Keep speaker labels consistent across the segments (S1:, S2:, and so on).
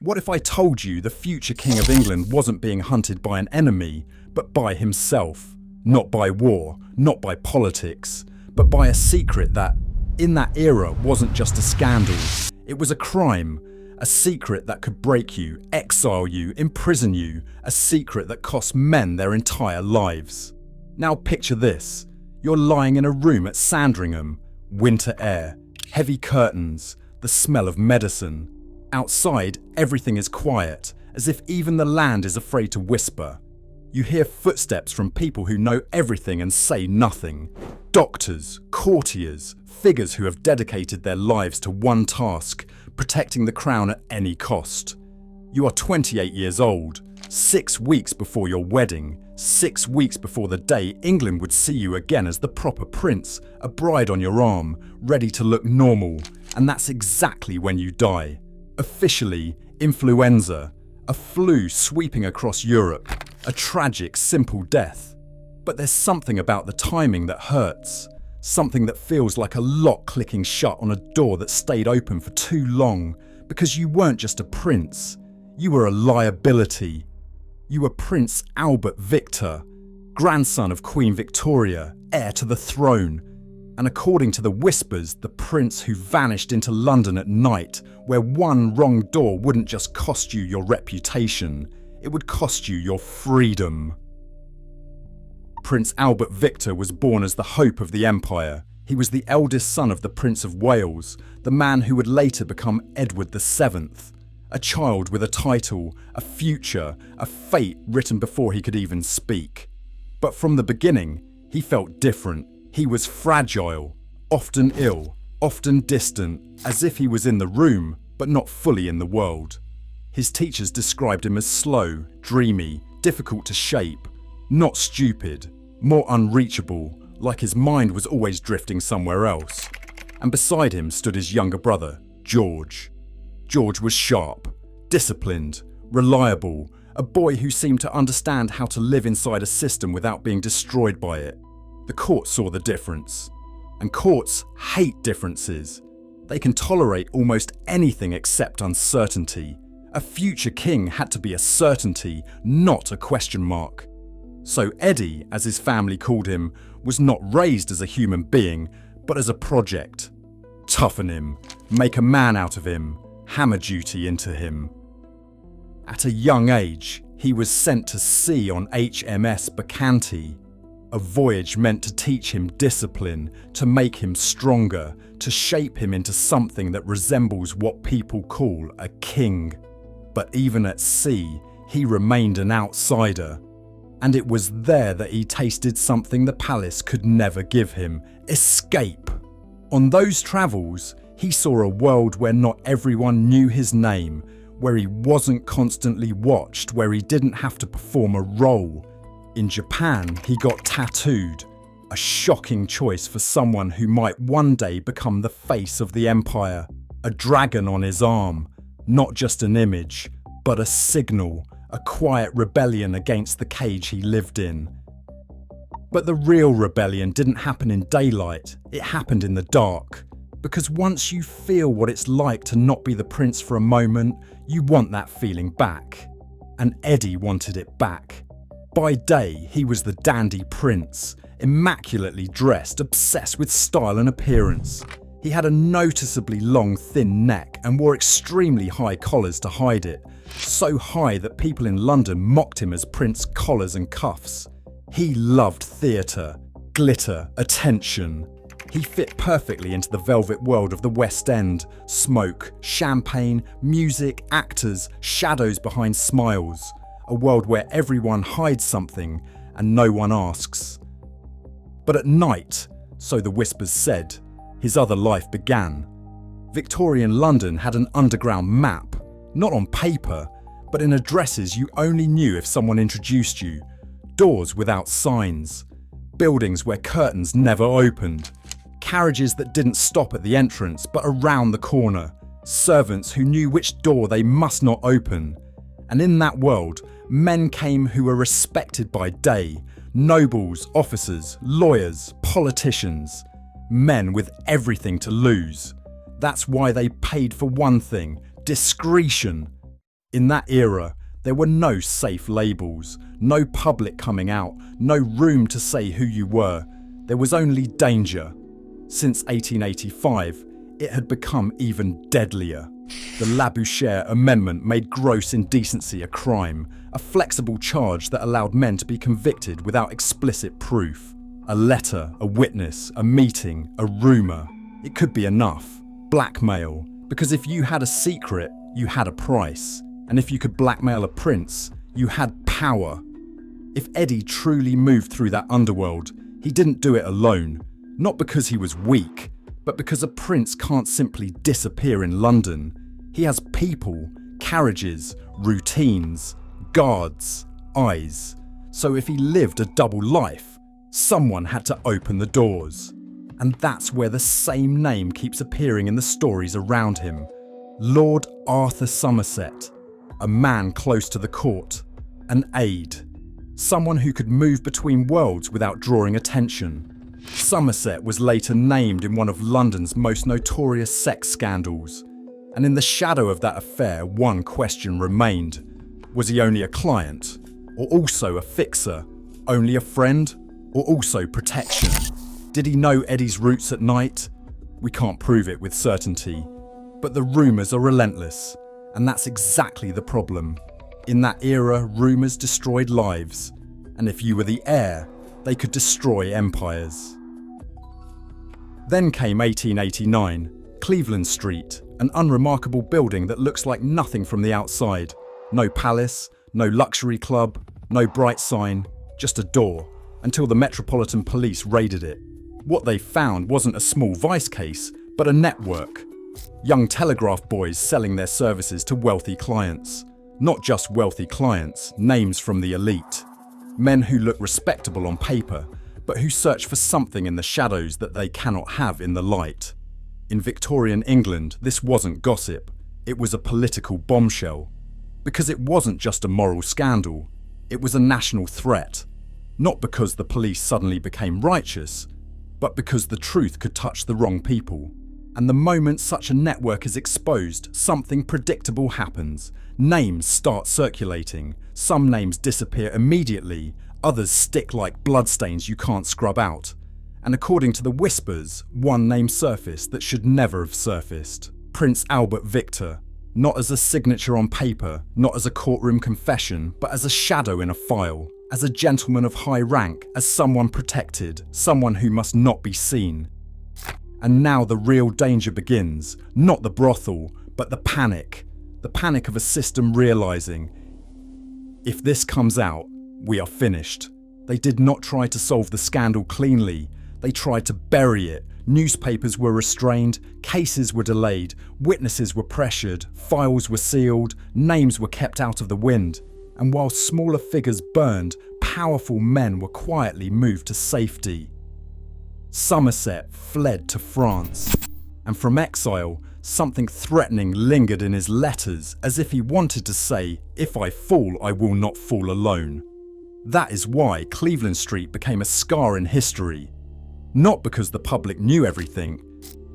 S1: What if I told you the future King of England wasn't being hunted by an enemy, but by himself? Not by war, not by politics, but by a secret that, in that era, wasn't just a scandal. It was a crime, a secret that could break you, exile you, imprison you, a secret that cost men their entire lives. Now picture this. You're lying in a room at Sandringham, winter air, heavy curtains, the smell of medicine. Outside, everything is quiet, as if even the land is afraid to whisper. You hear footsteps from people who know everything and say nothing. Doctors, courtiers, figures who have dedicated their lives to one task, protecting the crown at any cost. You are 28 years old, 6 weeks before your wedding, 6 weeks before the day England would see you again as the proper prince, a bride on your arm, ready to look normal, and that's exactly when you die. Officially, influenza, a flu sweeping across Europe, a tragic, simple death. But there's something about the timing that hurts, something that feels like a lock clicking shut on a door that stayed open for too long, because you weren't just a prince, you were a liability. You were Prince Albert Victor, grandson of Queen Victoria, heir to the throne, and according to the whispers, the prince who vanished into London at night, where one wrong door wouldn't just cost you your reputation, it would cost you your freedom. Prince Albert Victor was born as the hope of the empire. He was the eldest son of the Prince of Wales, the man who would later become Edward VII. A child with a title, a future, a fate written before he could even speak. But from the beginning, he felt different. He was fragile, often ill, often distant, as if he was in the room, but not fully in the world. His teachers described him as slow, dreamy, difficult to shape, not stupid, more unreachable, like his mind was always drifting somewhere else. And beside him stood his younger brother, George. George was sharp, disciplined, reliable, a boy who seemed to understand how to live inside a system without being destroyed by it. The court saw the difference. And courts hate differences. They can tolerate almost anything except uncertainty. A future king had to be a certainty, not a question mark. So Eddy, as his family called him, was not raised as a human being, but as a project. Toughen him, make a man out of him, hammer duty into him. At a young age, he was sent to sea on HMS Bacchante, a voyage meant to teach him discipline, to make him stronger, to shape him into something that resembles what people call a king. But even at sea, he remained an outsider. And it was there that he tasted something the palace could never give him: escape. On those travels, he saw a world where not everyone knew his name, where he wasn't constantly watched, where he didn't have to perform a role. In Japan, he got tattooed, a shocking choice for someone who might one day become the face of the empire. A dragon on his arm, not just an image, but a signal, a quiet rebellion against the cage he lived in. But the real rebellion didn't happen in daylight, it happened in the dark. Because once you feel what it's like to not be the prince for a moment, you want that feeling back. And Eddy wanted it back. By day, he was the dandy prince, immaculately dressed, obsessed with style and appearance. He had a noticeably long, thin neck and wore extremely high collars to hide it, so high that people in London mocked him as Prince Collars and Cuffs. He loved theatre, glitter, attention. He fit perfectly into the velvet world of the West End: smoke, champagne, music, actors, shadows behind smiles. A world where everyone hides something and no one asks. But at night, so the whispers said, his other life began. Victorian London had an underground map, not on paper, but in addresses you only knew if someone introduced you. Doors without signs, buildings where curtains never opened, carriages that didn't stop at the entrance but around the corner, servants who knew which door they must not open. And in that world, men came who were respected by day, nobles, officers, lawyers, politicians, men with everything to lose. That's why they paid for one thing: discretion. In that era, there were no safe labels, no public coming out, no room to say who you were. There was only danger. Since 1885, it had become even deadlier. The Labouchere Amendment made gross indecency a crime, a flexible charge that allowed men to be convicted without explicit proof. A letter, a witness, a meeting, a rumour. It could be enough. Blackmail, because if you had a secret, you had a price. And if you could blackmail a prince, you had power. If Eddy truly moved through that underworld, he didn't do it alone. Not because he was weak, but because a prince can't simply disappear in London. He has people, carriages, routines, guards, eyes. So if he lived a double life, someone had to open the doors. And that's where the same name keeps appearing in the stories around him. Lord Arthur Somerset. A man close to the court. An aide. Someone who could move between worlds without drawing attention. Somerset was later named in one of London's most notorious sex scandals. And in the shadow of that affair, one question remained. Was he only a client? Or also a fixer? Only a friend? Or also protection? Did he know Eddy's routes at night? We can't prove it with certainty. But the rumours are relentless. And that's exactly the problem. In that era, rumours destroyed lives. And if you were the heir, they could destroy empires. Then came 1889, Cleveland Street, an unremarkable building that looks like nothing from the outside. No palace, no luxury club, no bright sign, just a door, until the Metropolitan Police raided it. What they found wasn't a small vice case, but a network. Young telegraph boys selling their services to wealthy clients. Not just wealthy clients, names from the elite. Men who look respectable on paper, but who search for something in the shadows that they cannot have in the light. In Victorian England, this wasn't gossip. It was a political bombshell. Because it wasn't just a moral scandal. It was a national threat. Not because the police suddenly became righteous, but because the truth could touch the wrong people. And the moment such a network is exposed, something predictable happens. Names start circulating. Some names disappear immediately. Others stick like bloodstains you can't scrub out. And according to the whispers, one name surfaced that should never have surfaced. Prince Albert Victor. Not as a signature on paper, not as a courtroom confession, but as a shadow in a file. As a gentleman of high rank, as someone protected, someone who must not be seen. And now the real danger begins, not the brothel, but the panic. The panic of a system realising, if this comes out, we are finished. They did not try to solve the scandal cleanly. They tried to bury it. Newspapers were restrained, cases were delayed, witnesses were pressured, files were sealed, names were kept out of the wind. And while smaller figures burned, powerful men were quietly moved to safety. Somerset fled to France, and from exile, something threatening lingered in his letters, as if he wanted to say, if I fall, I will not fall alone. That is why Cleveland Street became a scar in history. Not because the public knew everything,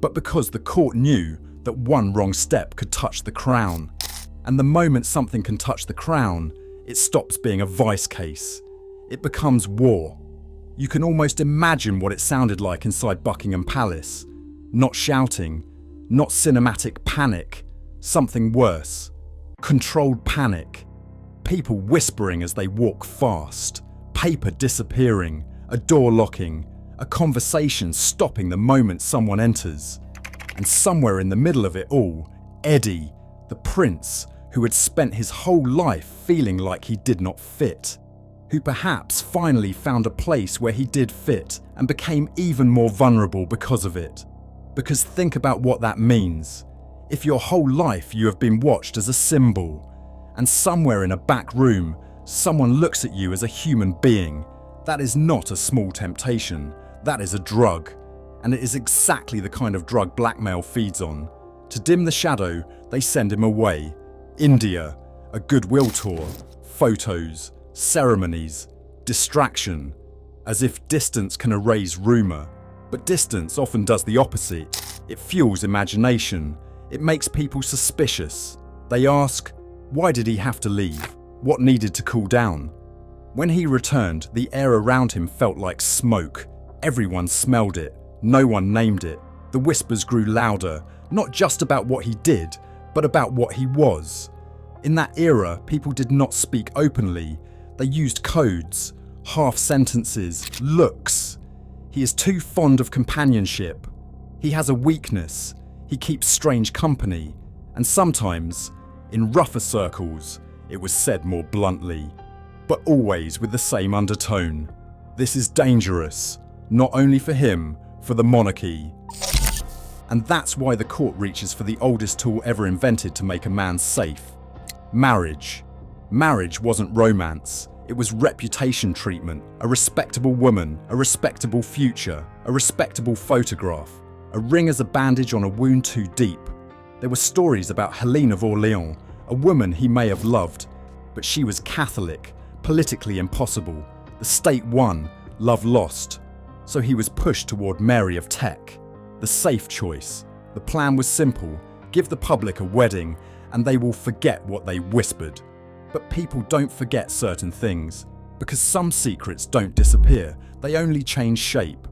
S1: but because the court knew that one wrong step could touch the crown. And the moment something can touch the crown, it stops being a vice case. It becomes war. You can almost imagine what it sounded like inside Buckingham Palace. Not shouting, not cinematic panic, something worse. Controlled panic. People whispering as they walk fast. Paper disappearing, a door locking, a conversation stopping the moment someone enters. And somewhere in the middle of it all, Eddy, the prince, who had spent his whole life feeling like he did not fit. Who perhaps finally found a place where he did fit and became even more vulnerable because of it. Because think about what that means. If your whole life you have been watched as a symbol, and somewhere in a back room, someone looks at you as a human being, that is not a small temptation, that is a drug. And it is exactly the kind of drug blackmail feeds on. To dim the shadow, they send him away. India, a goodwill tour, photos, ceremonies, distraction, as if distance can erase rumour. But distance often does the opposite. It fuels imagination. It makes people suspicious. They ask, Why did he have to leave? What needed to cool down? When he returned, the air around him felt like smoke. Everyone smelled it. No one named it. The whispers grew louder, not just about what he did, but about what he was. In that era, people did not speak openly. They used codes, half sentences, looks. He is too fond of companionship. He has a weakness. He keeps strange company. And sometimes, in rougher circles, it was said more bluntly, but always with the same undertone. This is dangerous, not only for him, for the monarchy. And that's why the court reaches for the oldest tool ever invented to make a man safe. Marriage. Marriage wasn't romance. It was reputation treatment, a respectable woman, a respectable future, a respectable photograph, a ring as a bandage on a wound too deep. There were stories about Helene of Orleans, a woman he may have loved, but she was Catholic, politically impossible. The state won, love lost. So he was pushed toward Mary of Teck, the safe choice. The plan was simple: give the public a wedding and they will forget what they whispered. But people don't forget certain things, because some secrets don't disappear, they only change shape.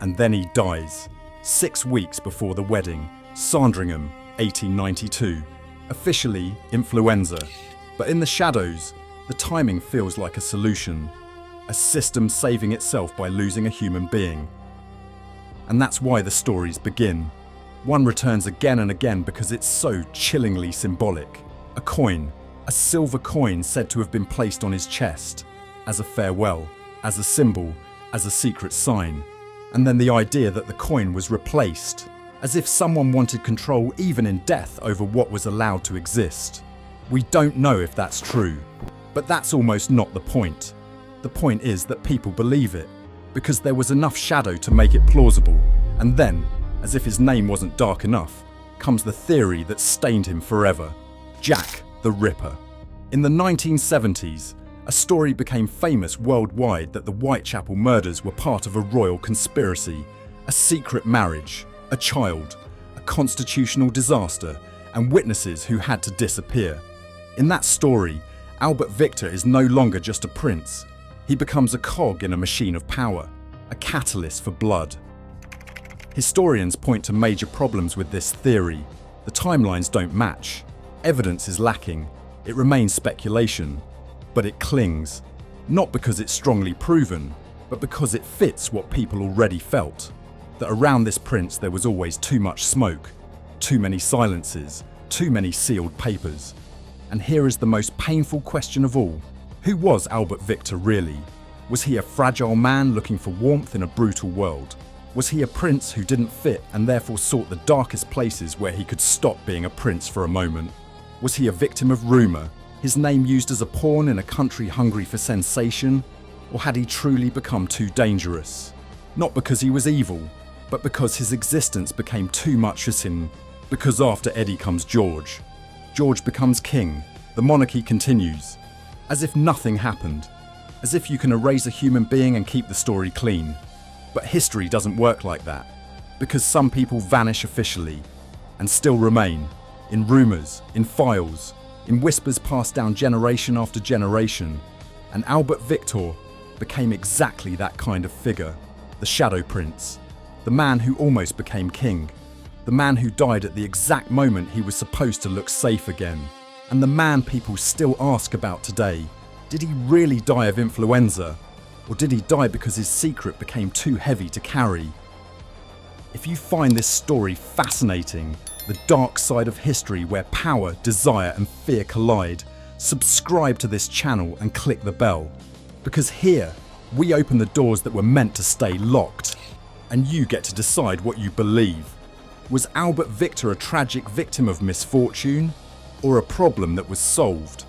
S1: And then he dies, 6 weeks before the wedding. Sandringham, 1892. Officially influenza, but in the shadows, the timing feels like a solution. A system saving itself by losing a human being. And that's why the stories begin. One returns again and again because it's so chillingly symbolic. A coin, a silver coin said to have been placed on his chest, as a farewell, as a symbol, as a secret sign. And then the idea that the coin was replaced, as if someone wanted control even in death over what was allowed to exist. We don't know if that's true, but that's almost not the point. The point is that people believe it, because there was enough shadow to make it plausible, and then, as if his name wasn't dark enough, comes the theory that stained him forever: Jack the Ripper. In the 1970s, a story became famous worldwide that the Whitechapel murders were part of a royal conspiracy, a secret marriage, a child, a constitutional disaster, and witnesses who had to disappear. In that story, Albert Victor is no longer just a prince. He becomes a cog in a machine of power, a catalyst for blood. Historians point to major problems with this theory. The timelines don't match. Evidence is lacking. It remains speculation. But it clings, not because it's strongly proven, but because it fits what people already felt. That around this prince there was always too much smoke, too many silences, too many sealed papers. And here is the most painful question of all. Who was Albert Victor really? Was he a fragile man looking for warmth in a brutal world? Was he a prince who didn't fit and therefore sought the darkest places where he could stop being a prince for a moment? Was he a victim of rumour, his name used as a pawn in a country hungry for sensation? Or had he truly become too dangerous? Not because he was evil, but because his existence became too much for him. Because after Eddy comes George. George becomes king. The monarchy continues. As if nothing happened. As if you can erase a human being and keep the story clean. But history doesn't work like that. Because some people vanish officially and still remain. In rumours, in files, in whispers passed down generation after generation. And Albert Victor became exactly that kind of figure. The Shadow Prince. The man who almost became king. The man who died at the exact moment he was supposed to look safe again. And the man people still ask about today. Did he really die of influenza? Or did he die because his secret became too heavy to carry? If you find this story fascinating, the dark side of history where power, desire and fear collide, subscribe to this channel and click the bell. Because here, we open the doors that were meant to stay locked. And you get to decide what you believe. Was Albert Victor a tragic victim of misfortune? Or a problem that was solved?